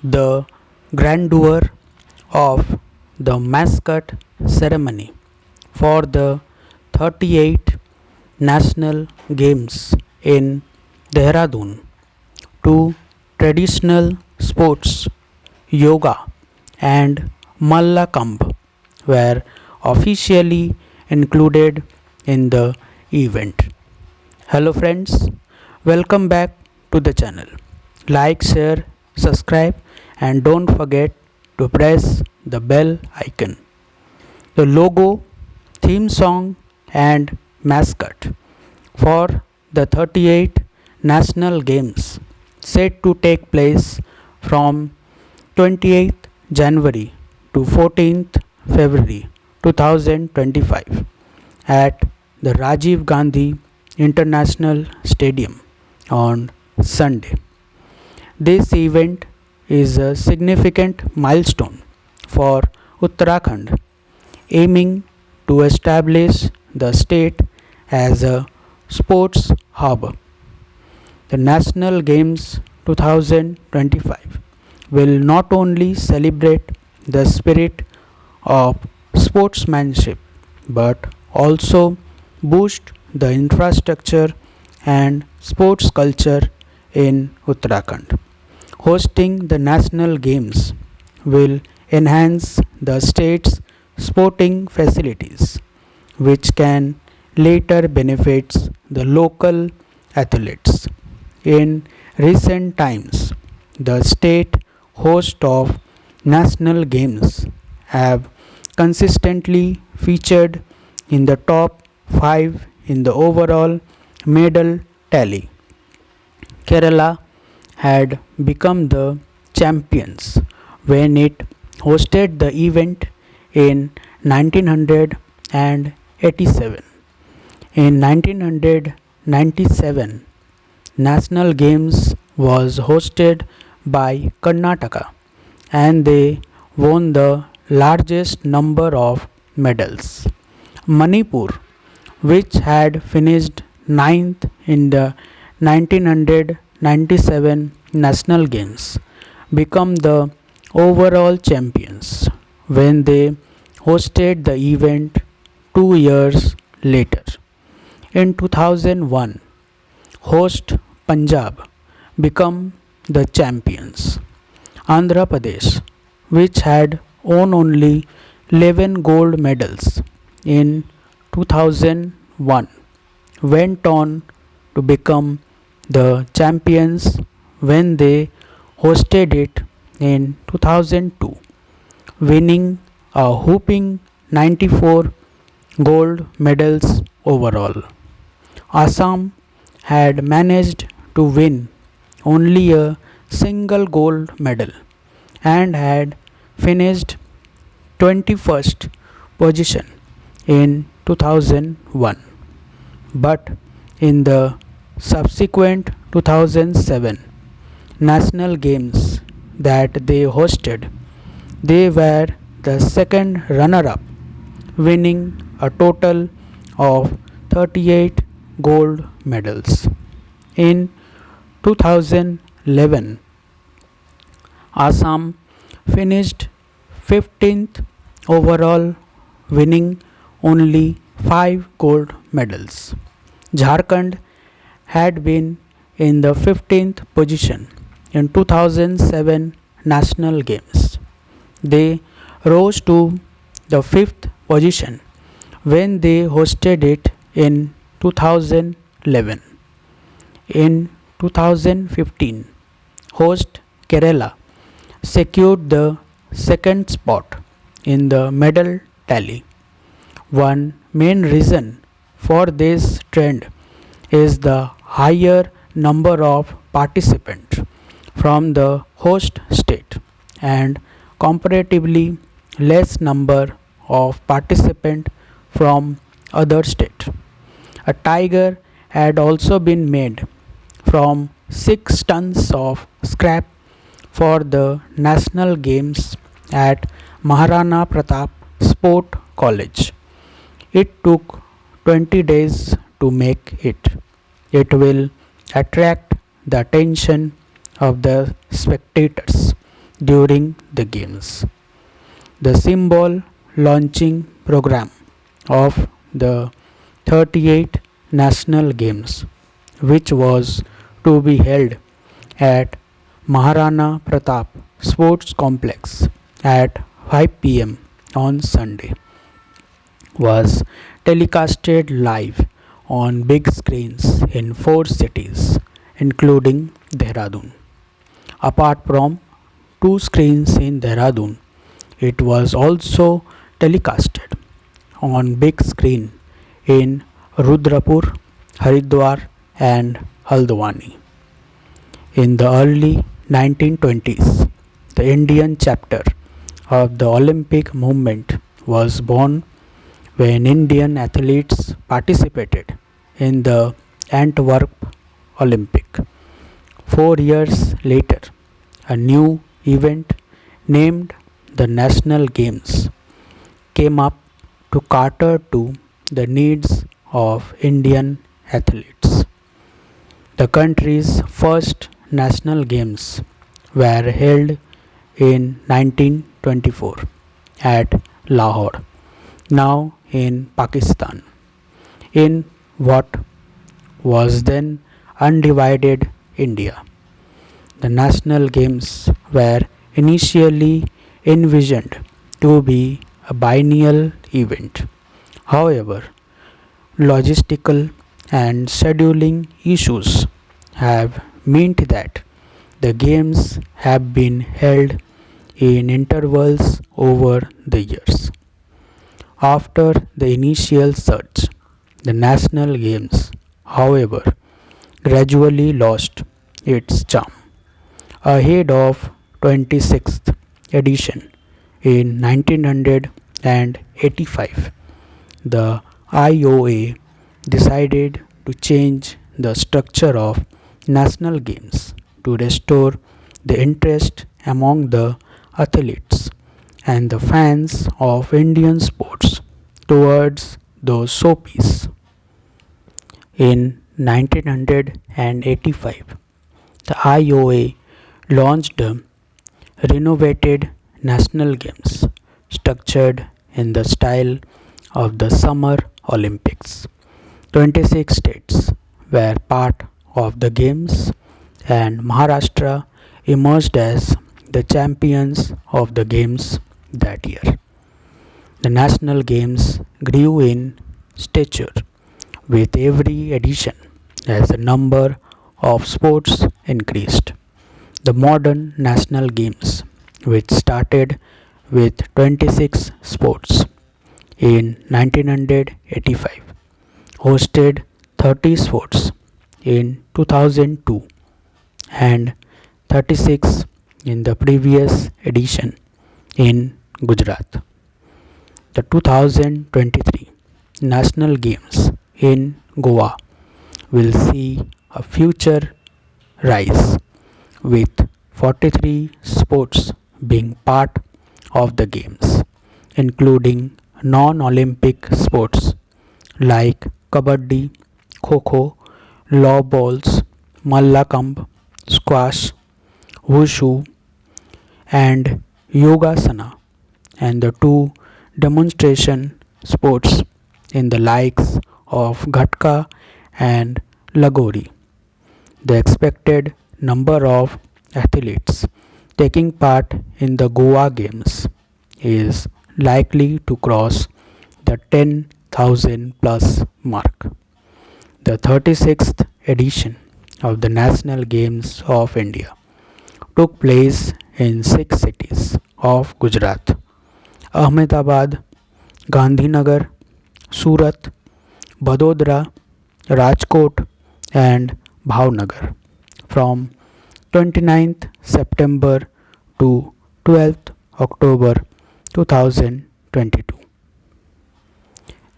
the grandeur of the mascot ceremony for the 38 National Games in Dehradun to traditional sports, yoga, and Mallakhamb were officially included in the event. Hello, friends, welcome back to the channel. Like, share, subscribe, and don't forget to press the bell icon. The logo, theme song, and mascot for the 38 National Games set to take place from 28th January to 14th February 2025 at the Rajiv Gandhi International Stadium on Sunday. This event is a significant milestone for Uttarakhand, aiming to establish the state as a sports hub. The National Games 2025 will not only celebrate the spirit of sportsmanship but also boost the infrastructure and sports culture in Uttarakhand. Hosting the National Games will enhance the state's sporting facilities, which can later benefit the local athletes. In recent times, the state host of national games have consistently featured in the top 5 in the overall medal tally. Kerala had become the champions when it hosted the event in 1987. In 1997, National Games was hosted by Karnataka and they won the largest number of medals. Manipur, which had finished ninth in the 1997 National Games, became the overall champions when they hosted the event 2 years later. In 2001, host Punjab became the champions. Andhra Pradesh, which had won only 11 gold medals in 2001, went on to become the champions when they hosted it in 2002, winning a whopping 94 gold medals overall. Assam had managed to win only a single gold medal and had finished 21st position in 2001. But in the subsequent 2007 National Games that they hosted, they were the second runner up, winning a total of 38 gold medals. In 2011, Assam finished 15th overall, winning only 5 gold medals. Jharkhand had been in the 15th position in 2007 National Games. They rose to the 5th position when they hosted it in 2011. In 2015, host Kerala secured the second spot in the medal tally. One main reason for this trend is the higher number of participants from the host state and comparatively less number of participants from other states. A tiger had also been made from 6 tons of scrap for the national games at Maharana Pratap Sport College. It took 20 days to make it. It will attract the attention of the spectators during the Games. The symbol launching program of the 38 National Games, which was to be held at Maharana Pratap Sports Complex at 5 p.m. on Sunday, was telecasted live on big screens in 4 cities, including Dehradun. Apart from 2 screens in Dehradun, it was also telecasted on big screen in Rudrapur, Haridwar and Haldwani. In the early 1920s, the Indian chapter of the Olympic movement was born when Indian athletes participated in the Antwerp Olympic. 4 years later, a new event named the National Games came up to cater to the needs of Indian athletes. The country's first national games were held in 1924 at Lahore, now in Pakistan, in what was then undivided India. The national games were initially envisioned to be a biennial event. However, logistical and scheduling issues have meant that the games have been held in intervals over the years. After the initial surge, the national games, however, gradually lost its charm. Ahead of 26th edition in 1985, the IOA decided to change the structure of national games to restore the interest among the athletes and the fans of Indian sports towards those showpiece. In 1985, the IOA launched the renovated national games structured in the style of the Summer Olympics. 26 states were part of the games and Maharashtra emerged as the champions of the games that year. The national games grew in stature with every edition as the number of sports increased. The modern national games, which started with 26 sports in 1985, hosted 30 sports in 2002 and 36 in the previous edition in Gujarat. The 2023 National Games in Goa will see a future rise with 43 sports being part of the games, including non-Olympic sports like kabaddi, kho-kho, law balls, mallakhamb, squash, wushu, and yogasana, and the two demonstration sports in the likes of ghatka and lagori. The expected number of athletes taking part in the Goa Games is likely to cross the 10,000 plus mark. The 36th edition of the National Games of India took place in 6 cities of Gujarat: Ahmedabad, Gandhinagar, Surat, Vadodara, Rajkot, and Bhavnagar from 29th September to 12th October 2022.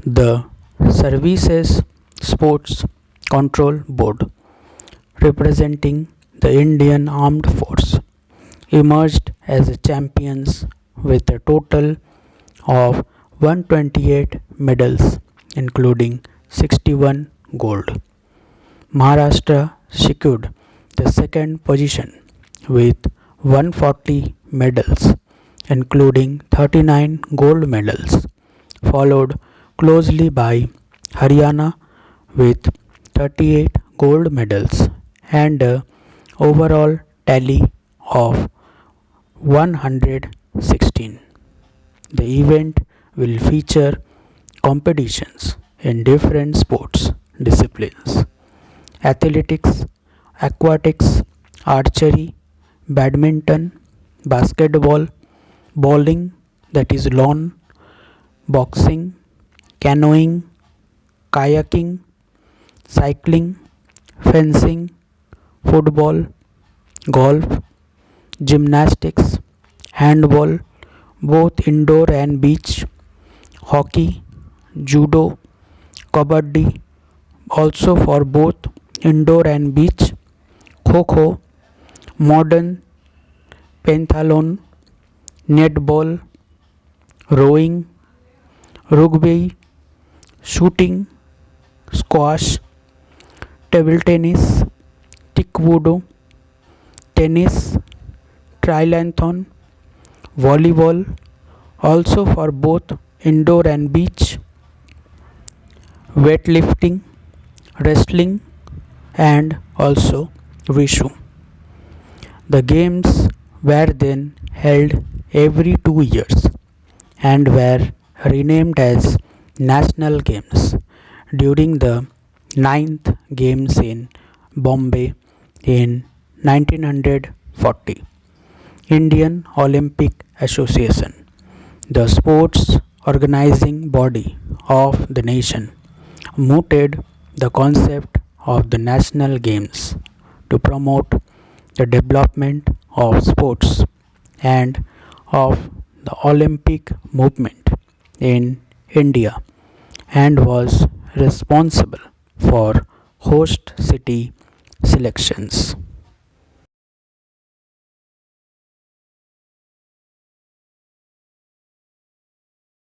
The Services Sports Control Board, representing the Indian Armed Force, emerged as champions with a total of 128 medals, including 61 gold. Maharashtra secured the second position with 140 medals, including 39 gold medals, followed closely by Haryana with 38 gold medals and a overall tally of 116. The event will feature competitions in different sports disciplines: athletics, aquatics, archery, badminton, basketball, bowling, that is lawn, boxing, canoeing, kayaking, cycling, fencing, football, golf, gymnastics, handball, both indoor and beach, hockey, judo, kabaddi, also for both indoor and beach, kho, modern pentathlon, netball, rowing, rugby, shooting, squash, table tennis, taekwondo, tennis, triathlon, volleyball, also for both indoor and beach, weightlifting, wrestling, and also Vishu. The games were then held every 2 years and were renamed as National Games during the ninth Games in Bombay in 1940. Indian Olympic Association, the sports organizing body of the nation, mooted the concept of the national games to promote the development of sports and of the Olympic movement in India and was responsible for host city selections.